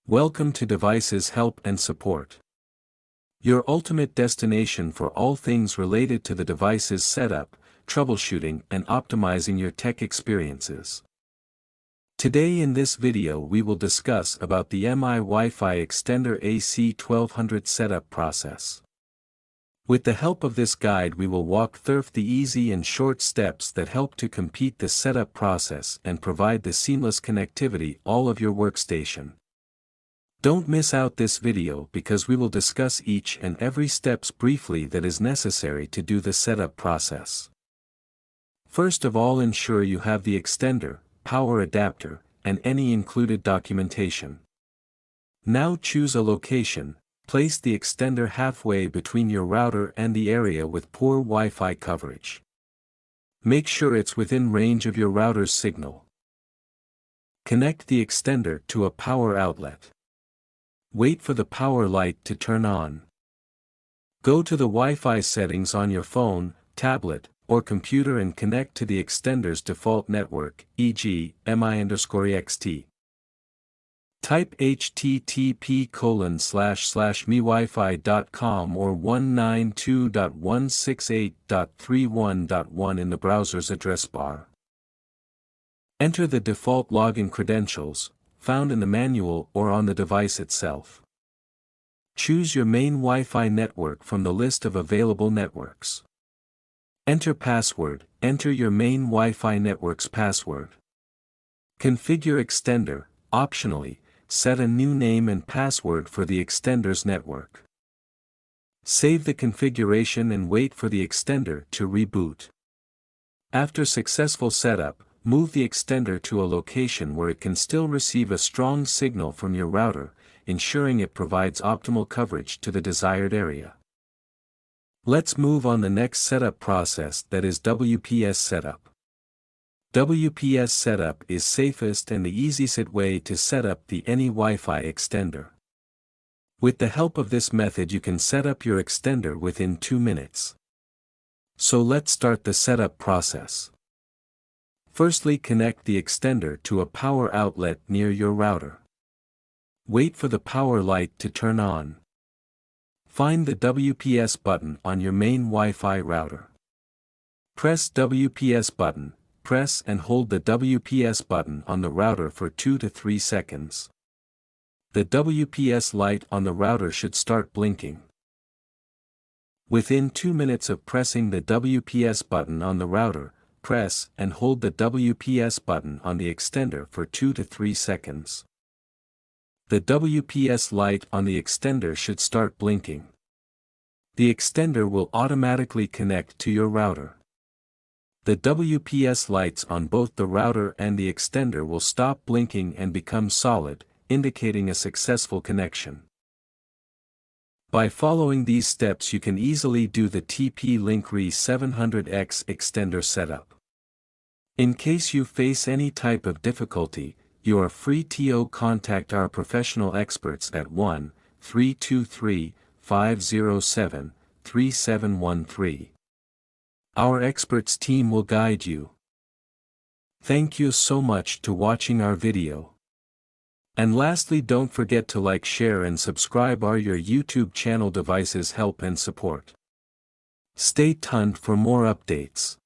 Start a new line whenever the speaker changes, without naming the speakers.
Welcome to Devices Help and Support, your ultimate destination for all things related to the device's setup, troubleshooting and optimizing your tech experiences. Today in this video we will discuss about the MI Wi-Fi extender AC1200 setup process. With the help of this guide we will walk through the easy and short steps that help to complete the setup process and provide the seamless connectivity all of your workstation. Don't miss out this video because we will discuss each and every steps briefly that is necessary to do the setup process. First of all, ensure you have the extender, power adapter, and any included documentation. Now choose a location, place the extender halfway between your router and the area with poor Wi-Fi coverage. Make sure it's within range of your router's signal. Connect the extender to a power outlet. Wait for the power light to turn on. Go to the Wi-Fi settings on your phone, tablet, or computer and connect to the extender's default network, e.g., MI_EXT. Type http://miwifi.com or 192.168.31.1 in the browser's address bar. Enter the default login credentials, found in the manual or on the device itself. Choose your main Wi-Fi network from the list of available networks. Enter password, enter your main Wi-Fi network's password. Configure extender, optionally, set a new name and password for the extender's network. Save the configuration and wait for the extender to reboot. After successful setup, move the extender to a location where it can still receive a strong signal from your router, ensuring it provides optimal coverage to the desired area. Let's move on the next setup process, that is WPS setup. WPS setup is safest and the easiest way to set up any Wi-Fi extender. With the help of this method you can set up your extender within 2 minutes. So let's start the setup process. Firstly, connect the extender to a power outlet near your router. Wait for the power light to turn on. Find the WPS button on your main Wi-Fi router. Press WPS button, press and hold the WPS button on the router for 2 to 3 seconds. The WPS light on the router should start blinking. Within 2 minutes of pressing the WPS button on the router, press and hold the WPS button on the extender for 2 to 3 seconds. The WPS light on the extender should start blinking. The extender will automatically connect to your router. The WPS lights on both the router and the extender will stop blinking and become solid, indicating a successful connection. By following these steps you can easily do the TP-Link RE700X extender setup. In case you face any type of difficulty, you are free to contact our professional experts at 1-323-507-3713. Our experts team will guide you. Thank you so much to watching our video. And lastly, don't forget to like, share and subscribe your YouTube channel Devices Help and Support. Stay tuned for more updates.